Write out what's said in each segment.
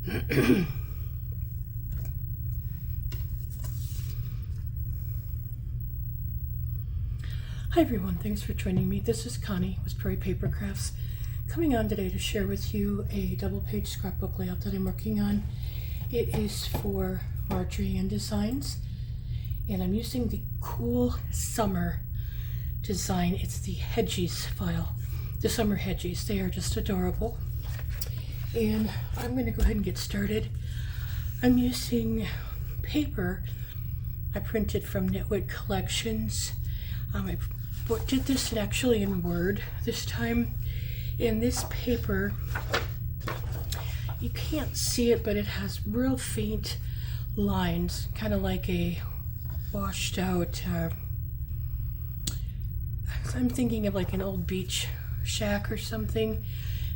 Hi everyone, thanks for joining me. This is Connie with Prairie Paper Crafts, coming on today to share with you a double-page scrapbook layout that I'm working on. It is for Marjorie and Designs, and I'm using the Cool Summer design. It's the Hedgies file, the Summer Hedgies. They are just adorable. And I'm going to go ahead and get started. I'm using paper I printed from Nitwit Collections. I did this actually in Word this time. In this paper, you can't see it, but it has real faint lines, kind of like a washed out, I'm thinking of like an old beach shack or something.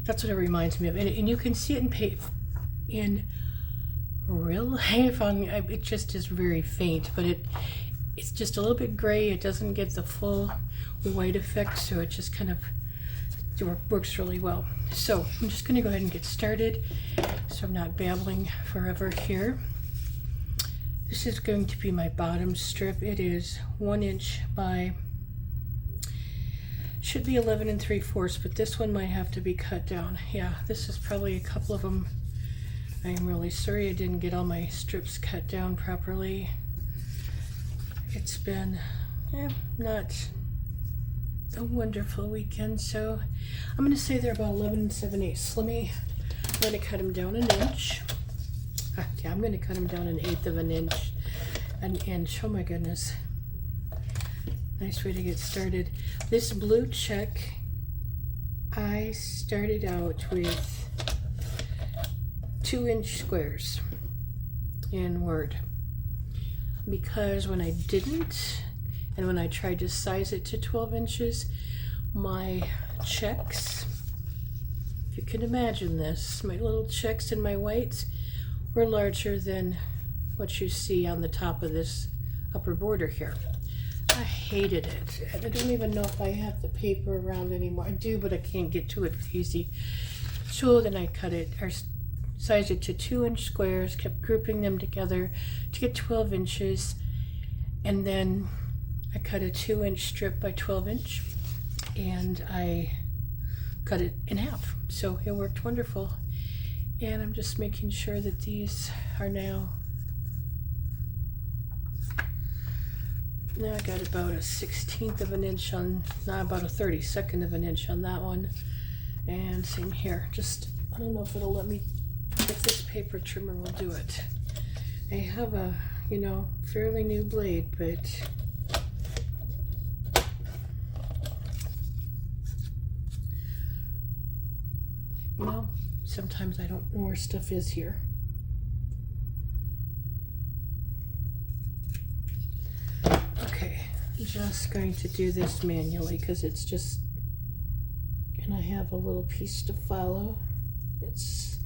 That's what it reminds me of. And you can see it in real life. It just is very faint, but it's just a little bit gray. It doesn't get the full white effect, so it just kind of works really well. So I'm just going to go ahead and get started so I'm not babbling forever here. This is going to be my bottom strip. It is 1 inch by, should be 11 3/4, but this one might have to be cut down. Yeah, this is probably a couple of them. I am really sorry I didn't get all my strips cut down properly. It's been not a wonderful weekend, so I'm going to say they're about 11 7/8. I'm going to cut them down an inch. Yeah, I'm going to cut them down 1/8 of an inch. An inch, oh my goodness. Nice way to get started. This blue check, I started out with 2-inch squares in Word, because when I didn't, and when I tried to size it to 12 inches, my checks, if you can imagine this, my little checks and my whites were larger than what you see on the top of this upper border here. I hated it. I don't even know if I have the paper around anymore. I do, but I can't get to it easy. So then I cut it, or sized it to 2-inch squares, kept grouping them together to get 12 inches, and then I cut a 2-inch strip by 12-inch, and I cut it in half. So it worked wonderful. And I'm just making sure that these are now I got about a 1/16 of an inch on, not about a 32nd of an inch on that one. And same here. Just, I don't know if it'll let me, if this paper trimmer will do it. I have a, fairly new blade, but sometimes I don't know where stuff is here. Okay, I'm just going to do this manually because it's just, and I have a little piece to follow. It's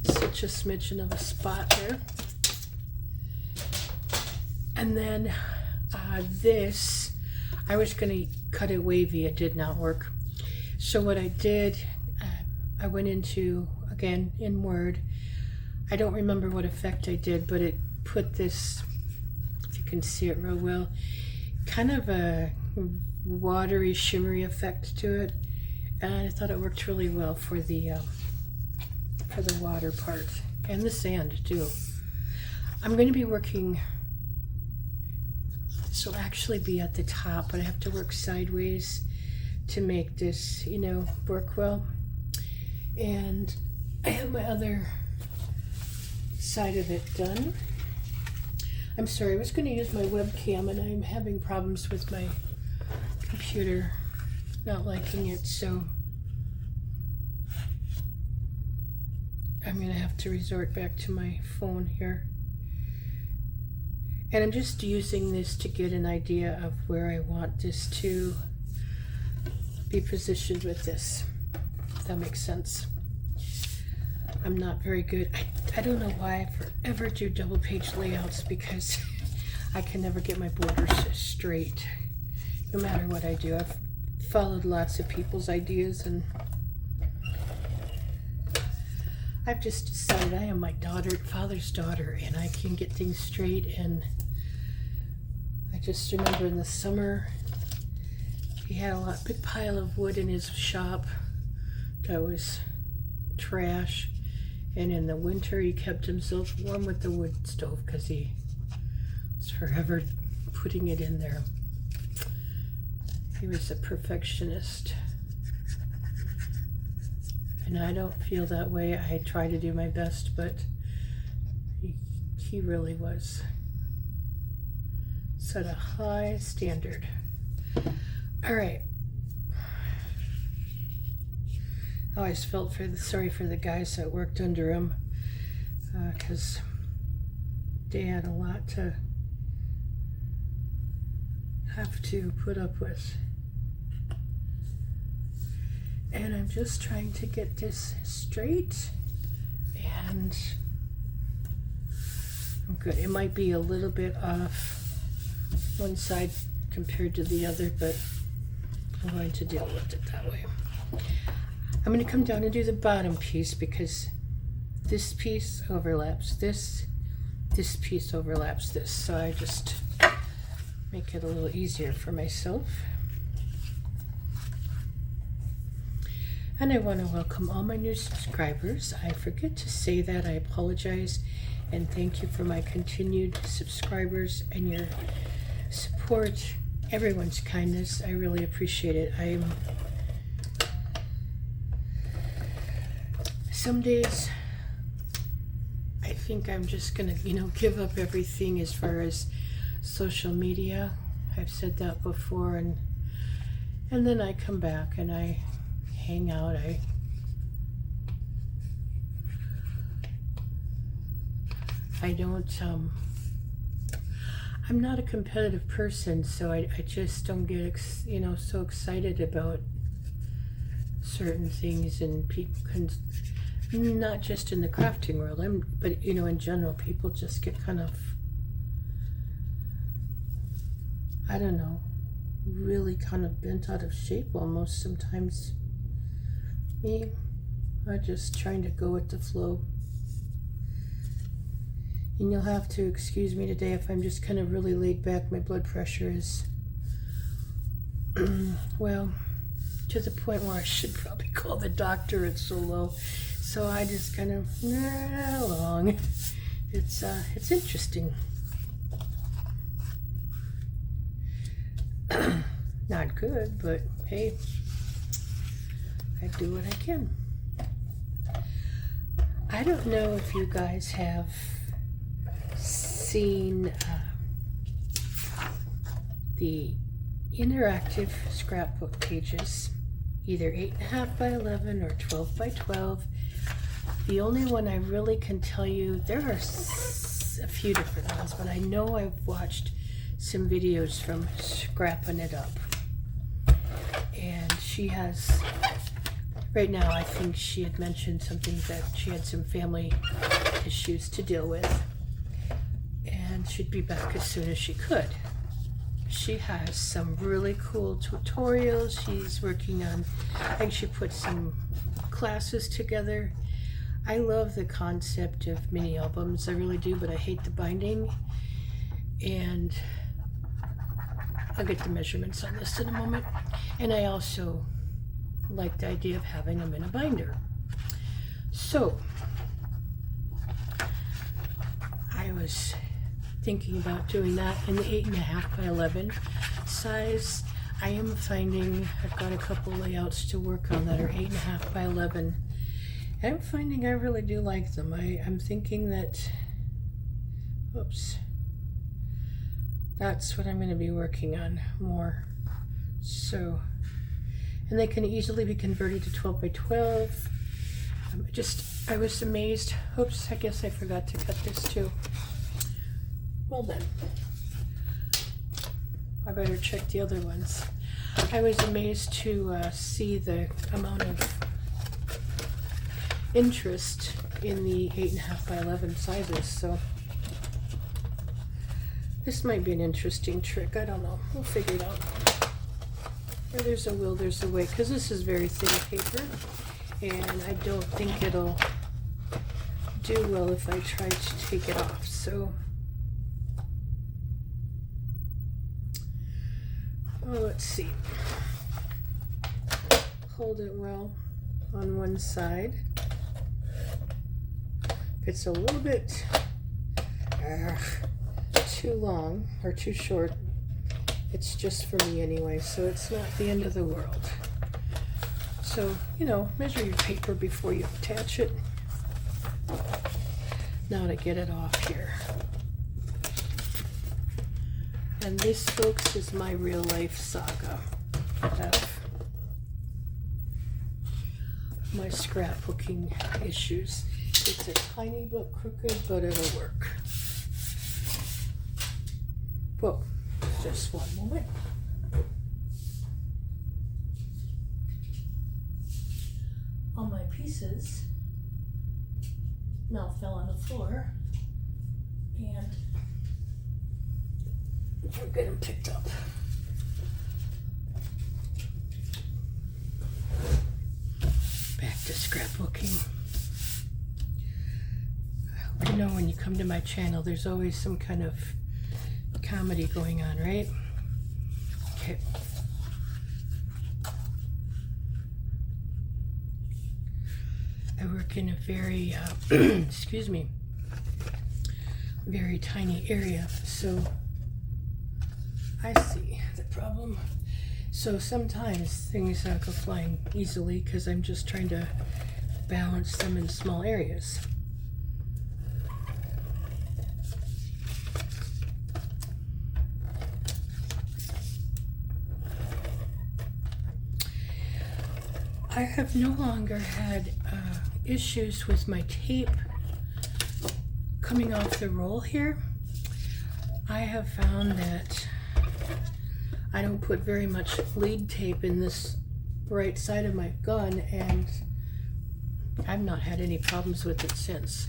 such a smidgen of a spot there. And then this, I was going to cut it wavy. It did not work. So what I did, I went into, again, in Word. I don't remember what effect I did, but it put this, if you can see it real well, kind of a watery, shimmery effect to it. And I thought it worked really well for the water part and the sand too. I'm going to be working, this will actually be at the top, but I have to work sideways to make this, work well. And I have my other side of it done. I'm sorry, I was going to use my webcam and I'm having problems with my computer not liking it, so I'm going to have to resort back to my phone here. And I'm just using this to get an idea of where I want this to be positioned with this. If that makes sense. I'm not very good. I don't know why I forever do double page layouts, because I can never get my borders straight no matter what I do. I've followed lots of people's ideas, and I've just decided I am my father's daughter, and I can get things straight. And I just remember in the summer, he had a big pile of wood in his shop that was trash. And in the winter, he kept himself warm with the wood stove because he was forever putting it in there. He was a perfectionist. And I don't feel that way. I try to do my best, but he really was. Set a high standard. All right. I always felt sorry for the guys that worked under him, because they had a lot to have to put up with. And I'm just trying to get this straight, and I'm good. It might be a little bit off one side compared to the other, but I'm going to deal with it that way. I'm going to come down and do the bottom piece because this piece overlaps this piece overlaps this, so I just make it a little easier for myself. And I want to welcome all my new subscribers. I forget to say that. I apologize, and thank you for my continued subscribers and your support, everyone's kindness. I really appreciate it. Some days I think I'm just gonna, give up everything as far as social media. I've said that before, and then I come back and I hang out. I don't I'm not a competitive person, so I just don't get so excited about certain things, and people can, not just in the crafting world, but in general, people just get kind of, I don't know, really kind of bent out of shape almost sometimes. Me, I'm just trying to go with the flow. And you'll have to excuse me today if I'm just kind of really laid back. My blood pressure is, well, to the point where I should probably call the doctor. It's so low. So I just kind of along. It's interesting. Not good, but hey, I do what I can. I don't know if you guys have seen the interactive scrapbook pages, either 8.5 by 11 or 12 by 12. The only one I really can tell you, there are a few different ones, but I know I've watched some videos from Scrapping It Up. And she has, right now I think she had mentioned something that she had some family issues to deal with, and she'd be back as soon as she could. She has some really cool tutorials. She's working on, I think she put some classes together. I love the concept of mini albums, I really do, but I hate the binding. And I'll get the measurements on this in a moment. And I also like the idea of having them in a binder. So I was thinking about doing that in the 8.5 by 11 size. I am finding I've got a couple layouts to work on that are 8.5 by 11. And I'm finding I really do like them. I'm thinking that, oops, that's what I'm going to be working on more. So, and they can easily be converted to 12 by 12. I was amazed. Oops, I guess I forgot to cut this too. Well then, I better check the other ones. I was amazed to see the amount of interest in the 8.5 by 11 sizes, so this might be an interesting trick. I don't know. We'll figure it out. Where there's a will, there's a way, because this is very thin paper, and I don't think it'll do well if I try to take it off. So, let's see. Hold it well on one side. If it's a little bit too long or too short, it's just for me anyway, so it's not the end of the world. So, you know, measure your paper before you attach it. Now to get it off here. And this, folks, is my real life saga of my scrapbooking issues. It's a tiny bit crooked, but it'll work. Whoa, just one moment. All my pieces now fell on the floor, and we'll get them picked up. Back to scrapbooking. I know when you come to my channel, there's always some kind of comedy going on, right? Okay. I work in a very, excuse me, very tiny area, so I see the problem. So sometimes things go flying easily because I'm just trying to balance them in small areas. I have no longer had issues with my tape coming off the roll here. I have found that I don't put very much lead tape in this right side of my gun, and I've not had any problems with it since.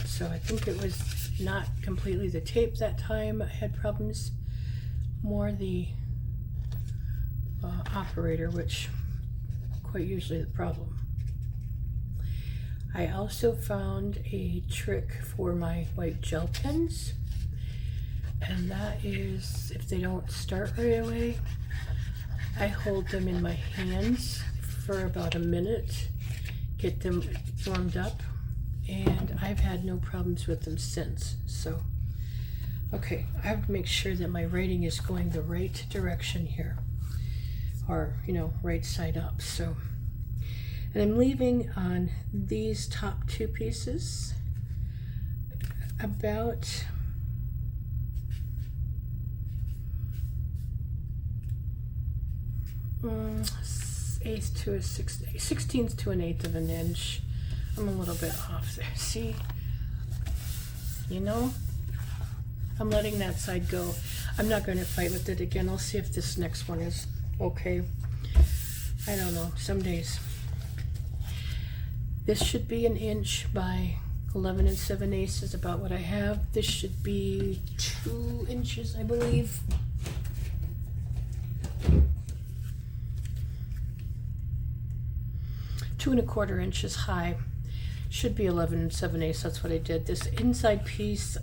So I think it was not completely the tape that time I had problems, more the operator, which quite usually the problem. I also found a trick for my white gel pens, and that is if they don't start right away, I hold them in my hands for about a minute, get them warmed up, and I've had no problems with them since. So, okay, I have to make sure that my writing is going the right direction here, or, you know, right side up. So, and I'm leaving on these top two pieces about eighth to a 16th to an eighth of an inch. I'm a little bit off there. See, you know, I'm letting that side go. I'm not going to fight with it again. I'll see if this next one is okay. I don't know, some days. This should be 1 inch by 11 7/8 is about what I have. This should be 2 inches, I believe. Two and a quarter inches high. Should be 11 7/8. That's what I did. This inside piece,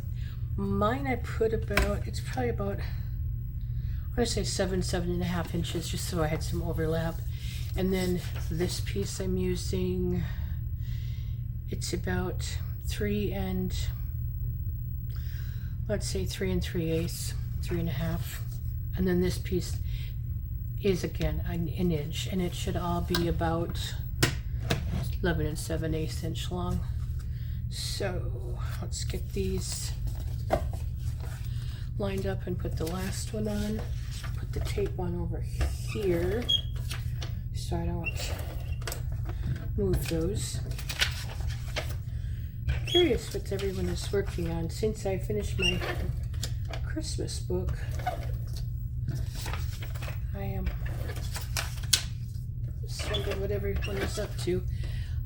mine I put about, it's probably about, I want to say 7.5 inches, just so I had some overlap. And then this piece I'm using, it's about 3 and, let's say 3 3/8, 3.5. And then this piece is again an inch, and it should all be about 11 7/8 inch long. So let's get these lined up and put the last one on. Put the tape on over here so I don't move those. I'm curious what everyone is working on. Since I finished my Christmas book, I am just wondering what everyone is up to.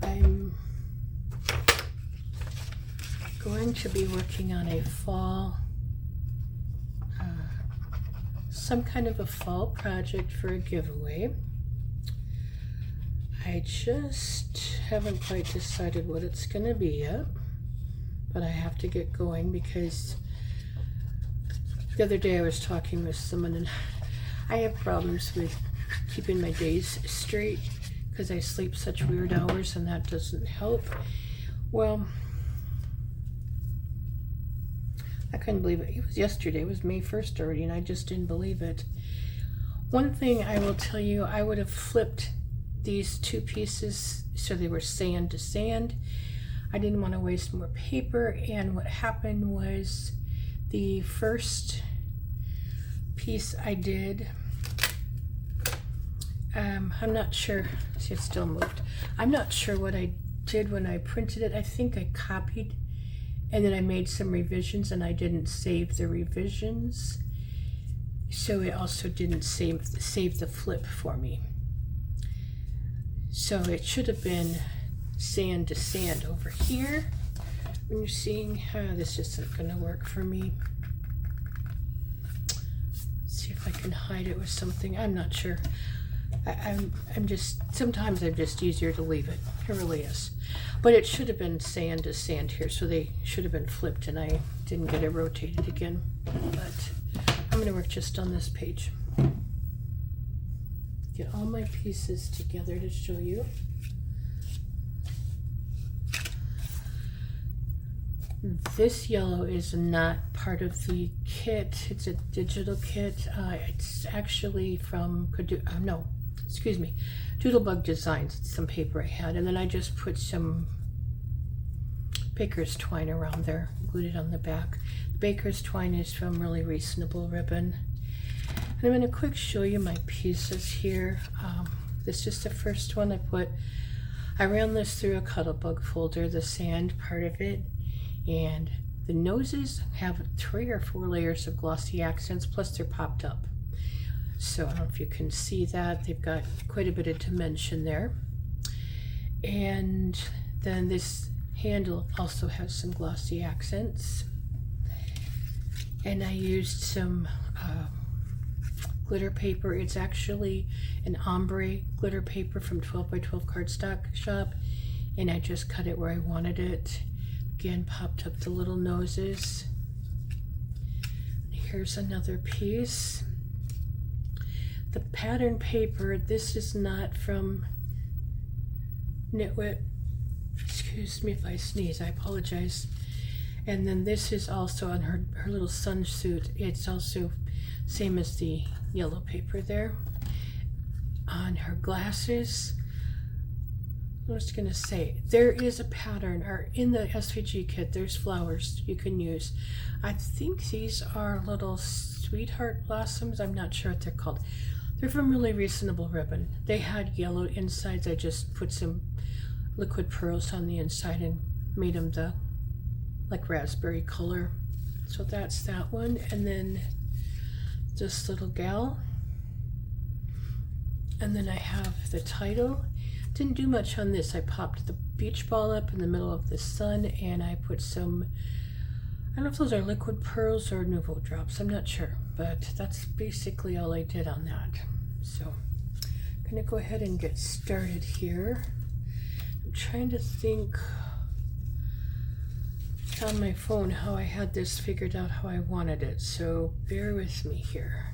I'm going to be working on a fall, some kind of a fall project for a giveaway. I just haven't quite decided what it's going to be yet. but I have to get going because the other day I was talking with someone and I have problems with keeping my days straight because I sleep such weird hours and that doesn't help. Well, I couldn't believe it. It was yesterday. It was May 1st already and I just didn't believe it. One thing I will tell you, I would have flipped these two pieces so they were sand to sand. I didn't want to waste more paper, and what happened was the first piece I did, I'm not sure, see it still moved. I'm not sure what I did when I printed it. I think I copied and then I made some revisions and I didn't save the revisions. So it also didn't save the flip for me. So it should have been sand to sand over here. When you're seeing, this isn't going to work for me. Let's see if I can hide it with something. I'm not sure. I'm just, sometimes I'm just easier to leave it. It really is. But it should have been sand to sand here, so they should have been flipped and I didn't get it rotated again. But I'm going to work just on this page. Get all my pieces together to show you. This yellow is not part of the kit. It's a digital kit. It's actually from, Doodlebug Designs. It's some paper I had. And then I just put some baker's twine around there, glued it on the back. The baker's twine is from Really Reasonable Ribbon. And I'm going to quick show you my pieces here. This is the first one I ran this through a Cuttlebug folder, the sand part of it. And the noses have 3 or 4 layers of glossy accents, plus they're popped up. So I don't know if you can see that. They've got quite a bit of dimension there. And then this handle also has some glossy accents. And I used some glitter paper. It's actually an ombre glitter paper from 12 by 12 cardstock shop. And I just cut it where I wanted it. Again, popped up the little noses. Here's another piece. The pattern paper, this is not from Nitwit. Excuse me if I sneeze, I apologize. And then this is also on her little sunsuit. It's also same as the yellow paper there. On her glasses, I was gonna say, there is a pattern, or in the SVG kit, there's flowers you can use. I think these are little sweetheart blossoms. I'm not sure what they're called. They're from Really Reasonable Ribbon. They had yellow insides. I just put some liquid pearls on the inside and made them the like raspberry color. So that's that one. And then this little gal. And then I have the title. Didn't do much on this. I popped the beach ball up in the middle of the sun and I put some, I don't know if those are liquid pearls or Nouveau drops. I'm not sure, but that's basically all I did on that. So I'm gonna go ahead and get started here. I'm trying to think on my phone how I had this figured out how I wanted it. So bear with me here.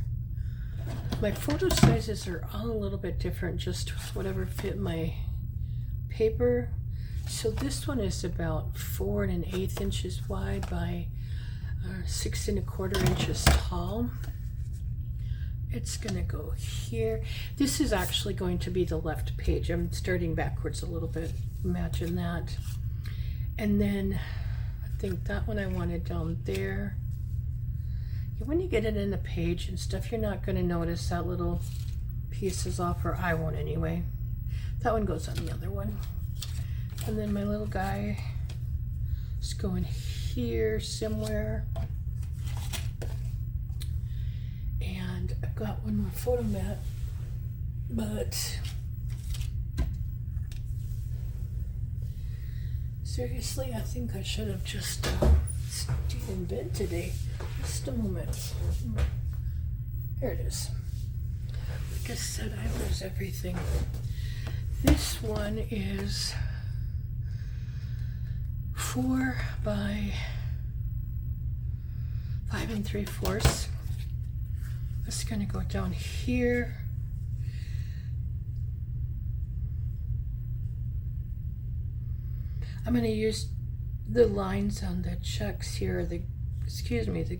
My photo sizes are all a little bit different, just whatever fit my paper. So this one is about 4 1/8 inches wide by 6 1/4 inches tall. It's gonna go here. This is actually going to be the left page. I'm starting backwards a little bit. Imagine that. And then I think that one I wanted down there. When you get it in a page and stuff, you're not going to notice that little piece is off, or I won't anyway. That one goes on the other one. And then my little guy is going here somewhere. And I've got one more photo mat, but seriously, I think I should have just stayed in bed today. Just a moment. Here it is. Like I said, I lose everything. This one is 4 by 5 3/4. It's going to go down here. I'm going to use the lines on the checks here, the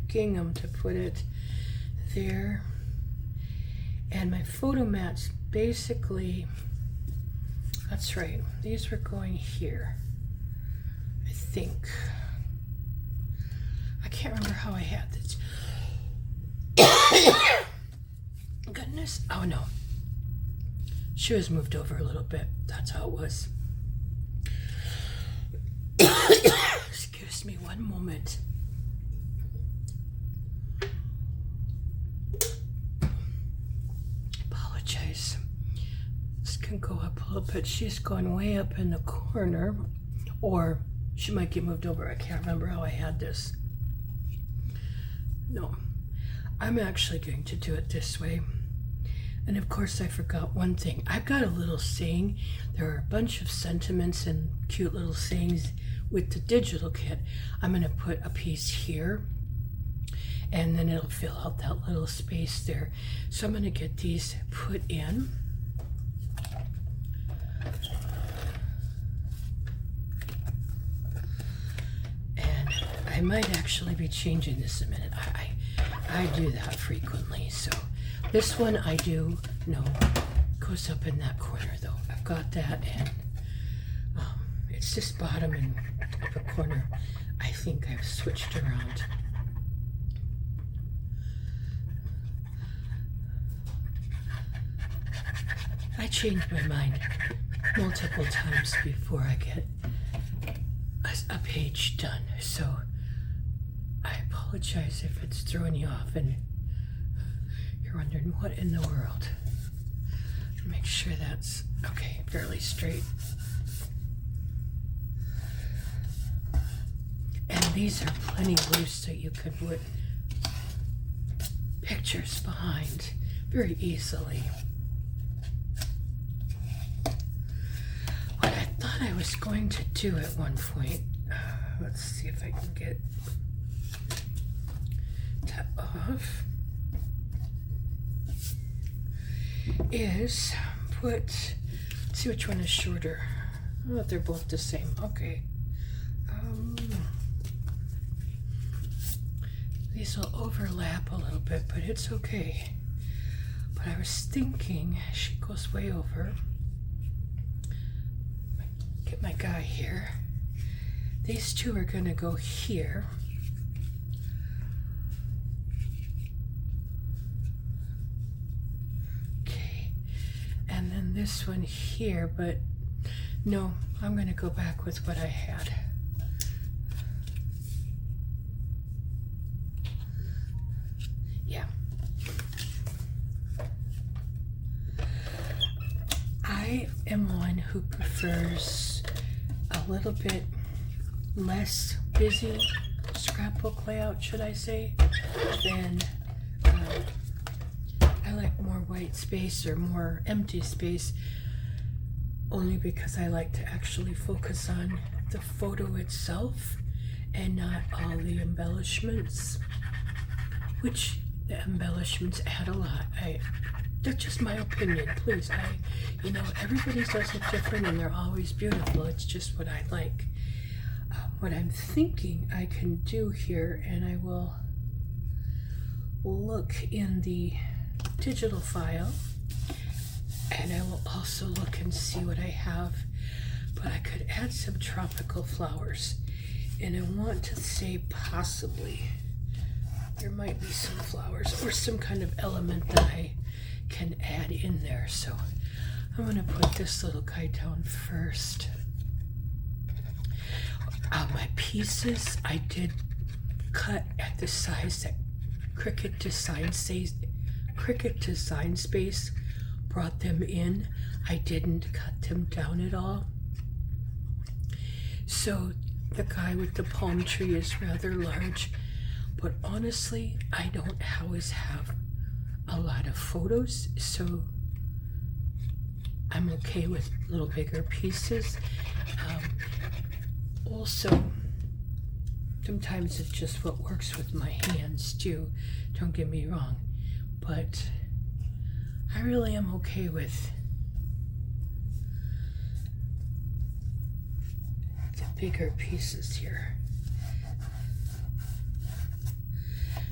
gingham, to put it there. And my photo mats, basically, that's right, these were going here, I think. I can't remember how I had this. Goodness, oh no. She was moved over a little bit, that's how it was. Excuse me one moment. Apologize. This can go up a little bit. She's going way up in the corner, or she might get moved over. I can't remember how I had this. No, I'm actually going to do it this way. And of course, I forgot one thing. I've got a little saying. There are a bunch of sentiments and cute little sayings with the digital kit. I'm going to put a piece here, and then it'll fill out that little space there. So I'm going to get these put in. And I might actually be changing this in a minute. I do that frequently. So this one I do know goes up in that corner though. I've got that, and it's this bottom and upper corner. I think I've switched around. I change my mind multiple times before I get a page done, so I apologize if it's throwing you off and you're wondering what in the world. Make sure that's okay, fairly straight. And these are plenty loose, so you could put pictures behind very easily. What I thought I was going to do at one point, let's see if I can get that off, is see which one is shorter. Oh, they're both the same. Okay. These will overlap a little bit, but it's okay. But I was thinking, she goes way over. Get my guy here. These two are gonna go here. Okay, and then this one here, but no, I'm gonna go back with what I had. Yeah. I am one who prefers a little bit less busy scrapbook layout, should I say, than I like more white space or more empty space, only because I like to actually focus on the photo itself and not all the embellishments, which the embellishments add a lot. That's just my opinion, please. Everybody does it different and they're always beautiful. It's just what I like. What I'm thinking I can do here, and I will look in the digital file, and I will also look and see what I have, but I could add some tropical flowers, and I want to say possibly there might be some flowers or some kind of element that I can add in there. So I'm going to put this little guy down first. My pieces I did cut at the size that Cricut Design Space brought them in. I didn't cut them down at all. So the guy with the palm tree is rather large, but honestly, I don't always have a lot of photos, so I'm okay with little bigger pieces. Also, Sometimes it's just what works with my hands too, don't get me wrong, but I really am okay with the bigger pieces here.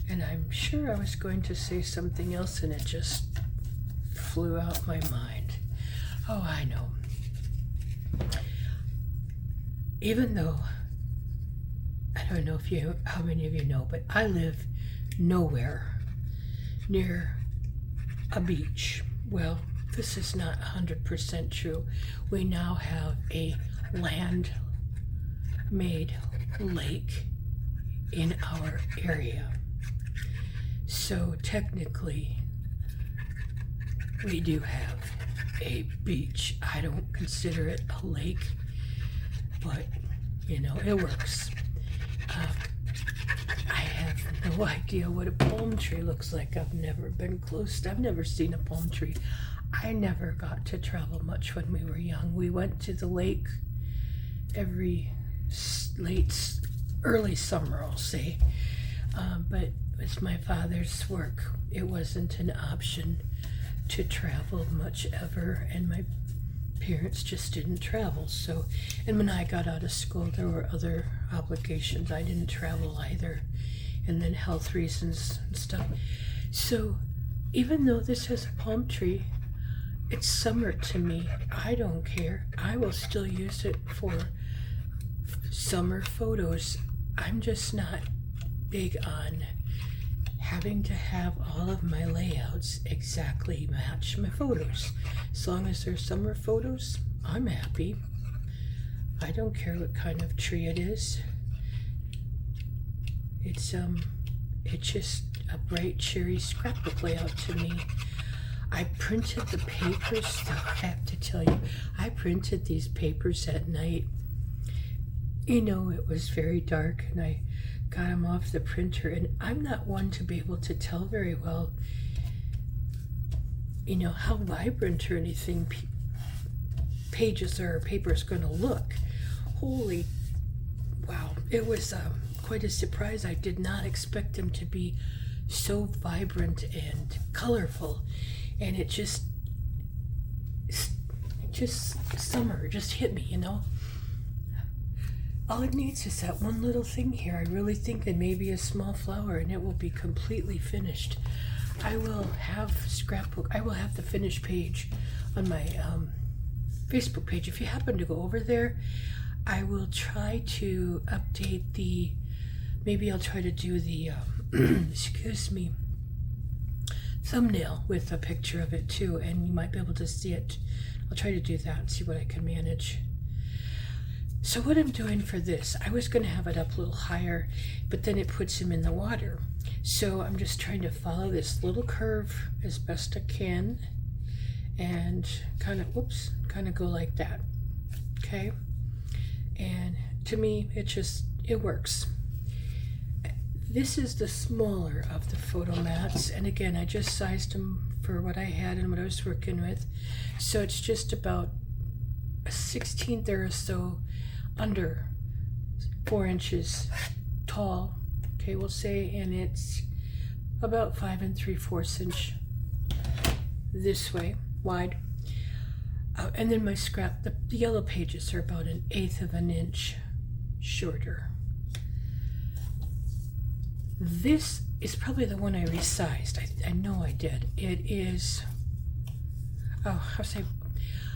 And I'm sure I was going to say something else and it just flew out my mind. Oh, I know. Even though, I don't know how many of you know, but I live nowhere near a beach. Well, this is not 100% true. We now have a land-made lake in our area. So technically, we do have a beach. I don't consider it a lake, but you know, it works. I have no idea what a palm tree looks like. I've never been close. I've never seen a palm tree. I never got to travel much when we were young. We went to the lake every early summer, I'll say. But with my father's work, it wasn't an option to travel much ever, and my parents just didn't travel. So, and when I got out of school, there were other obligations. I didn't travel either, and then health reasons and stuff. So even though this has a palm tree, it's summer to me. I don't care. I will still use it for summer photos. I'm just not big on having to have all of my layouts exactly match my photos. As long as they're summer photos, I'm happy. I don't care what kind of tree it is. It's just a bright, cheery scrapbook layout to me. I printed the papers, though, I have to tell you, I printed these papers at night. You know, it was very dark, and I got them off the printer, and I'm not one to be able to tell very well, you know, how vibrant or anything pages or paper is going to look. Holy wow, it was quite a surprise. I did not expect them to be so vibrant and colorful, and it just summer just hit me, you know. All it needs is that one little thing here. I really think that maybe a small flower, and it will be completely finished. I will have Scrapbook. I will have the finished page on my Facebook page. If you happen to go over there, I will try to update maybe I'll try to do the, excuse me, thumbnail with a picture of it too, and you might be able to see it. I'll try to do that and see what I can manage. So what I'm doing for this, I was going to have it up a little higher, but then it puts him in the water. So I'm just trying to follow this little curve as best I can and kind of go like that. Okay? And to me, it works. This is the smaller of the photo mats, and again, I just sized them for what I had and what I was working with. So it's just about a 1/16 or so under 4 inches tall, okay, we'll say, and it's about 5 3/4 inch this way wide. And then my the yellow pages are about 1/8 of an inch shorter. This is probably the one I resized. I know I did. It is, I'll say,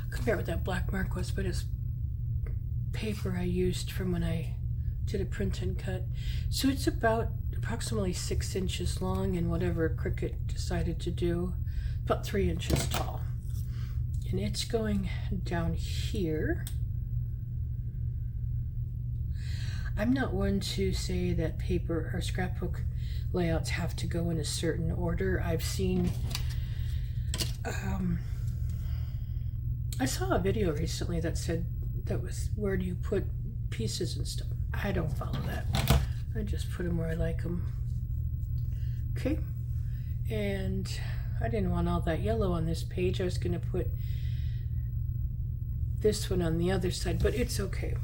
compare what that black mark was, but it's paper I used from when I did a print and cut. So it's about approximately 6 inches long, and whatever Cricut decided to do, about 3 inches tall. And it's going down here. I'm not one to say that paper or scrapbook layouts have to go in a certain order. I've seen, I saw a video recently that said, where do you put pieces and stuff? I don't follow that. I just put them where I like them. Okay, and I didn't want all that yellow on this page. I was going to put this one on the other side, but it's okay.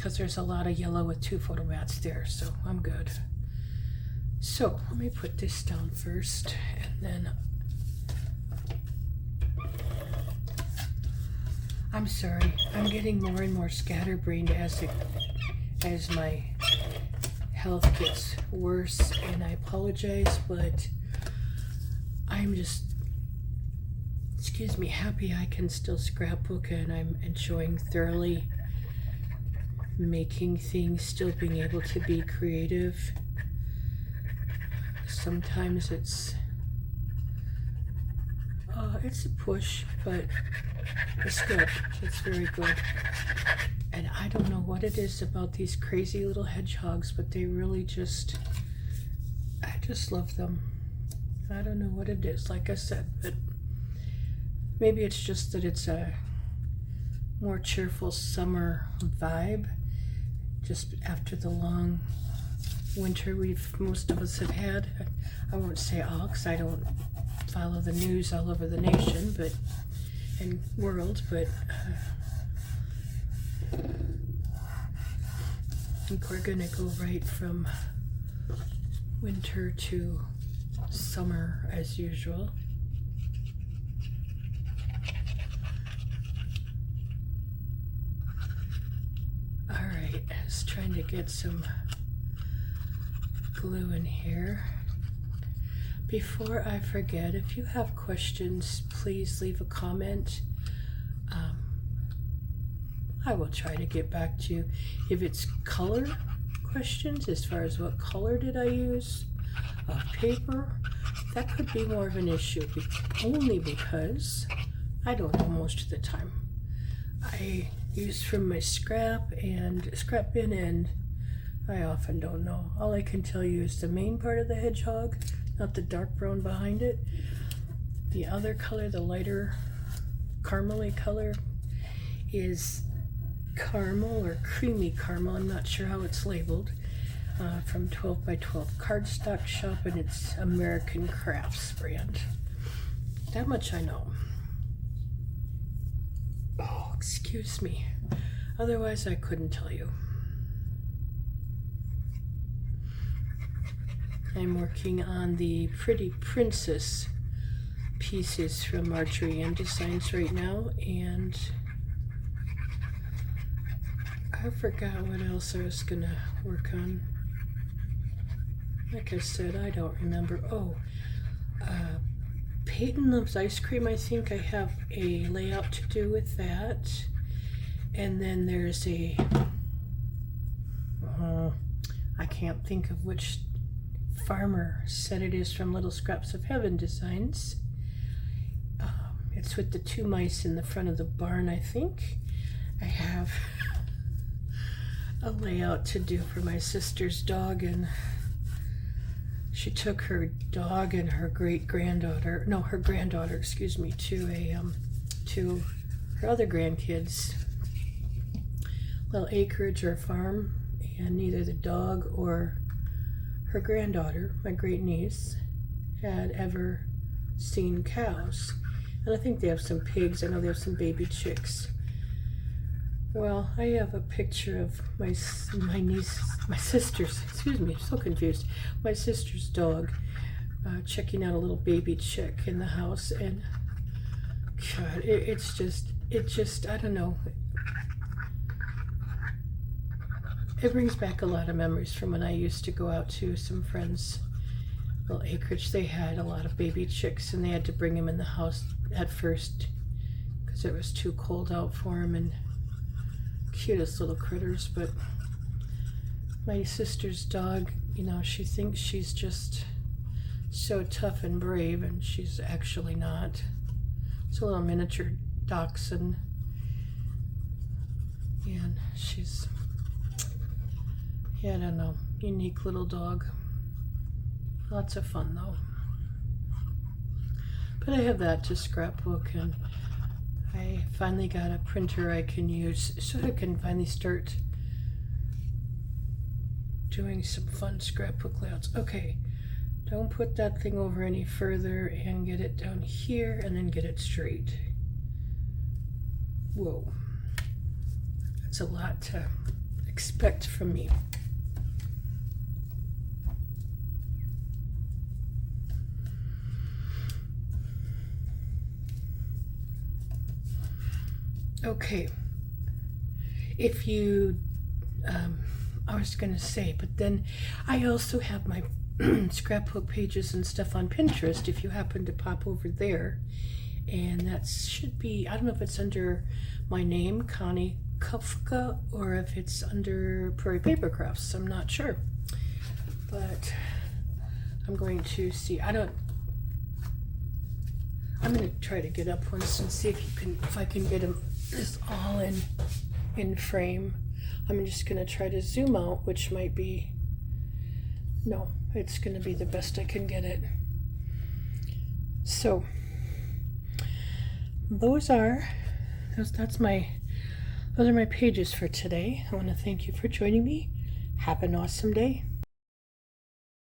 because there's a lot of yellow with 2 photo mats there, so I'm good. So let me put this down first, and then I'm sorry, I'm getting more and more scatterbrained as my health gets worse, and I apologize, but I'm just, excuse me, happy I can still scrapbook, and I'm enjoying thoroughly making things, still being able to be creative. Sometimes it's a push, but it's good. It's very good. And I don't know what it is about these crazy little hedgehogs, but they really just, I just love them. I don't know what it is, like I said, but maybe it's just that it's a more cheerful summer vibe, just after the long winter most of us have had. I won't say all, because I don't follow the news all over the nation, but and world, but I think we're gonna go right from winter to summer as usual. All right, I was trying to get some glue in here. Before I forget, if you have questions, please leave a comment. I will try to get back to you. If it's color questions, as far as what color did I use of paper, that could be more of an issue, only because I don't know most of the time. I use from my scrap bin, and I often don't know. All I can tell you is the main part of the hedgehog, not the dark brown behind it. The other color, the lighter caramely color, is caramel or creamy caramel. I'm not sure how it's labeled. From 12 by 12 cardstock shop, and it's American Crafts brand. That much I know. Oh, excuse me. Otherwise, I couldn't tell you. I'm working on the Pretty Princess pieces from Marjorie and Designs right now, and I forgot what else I was gonna work on. Like I said, I don't remember. Oh, Peyton Loves Ice Cream. I think I have a layout to do with that. And then there's a, I can't think of which farmer said it is, from Little Scraps of Heaven Designs. It's with the 2 mice in the front of the barn, I think. I have a layout to do for my sister's dog, and she took her dog and her granddaughter, excuse me, to her other grandkids' little acreage or farm, and neither the dog or her granddaughter, my great niece, had ever seen cows. And I think they have some pigs. I know they have some baby chicks. Well, I have a picture of my sister's, excuse me, I'm so confused, my sister's dog checking out a little baby chick in the house, and God, it just, I don't know. It brings back a lot of memories from when I used to go out to some friends' little acreage. They had a lot of baby chicks, and they had to bring them in the house at first because it was too cold out for them, and cutest little critters. But my sister's dog, you know, she thinks she's just so tough and brave, and she's actually not. It's a little miniature dachshund, and she's, yeah, I don't know, unique little dog. Lots of fun though. But I have that to scrapbook, and I finally got a printer I can use so I can finally start doing some fun scrapbook layouts. Okay, don't put that thing over any further, and get it down here, and then get it straight. Whoa, that's a lot to expect from me. Okay, if you, I was gonna say, but then I also have my scrapbook pages and stuff on Pinterest if you happen to pop over there. And that should be, I don't know if it's under my name, Connie Kufka, or if it's under Prairie Paper Crafts. I'm not sure. But I'm going to see. I'm going to try to get up once and see if I can get this all in frame. I'm just going to try to zoom out, which might be, no, it's going to be the best I can get it. So those are my pages for today. I want to thank you for joining me. Have an awesome day.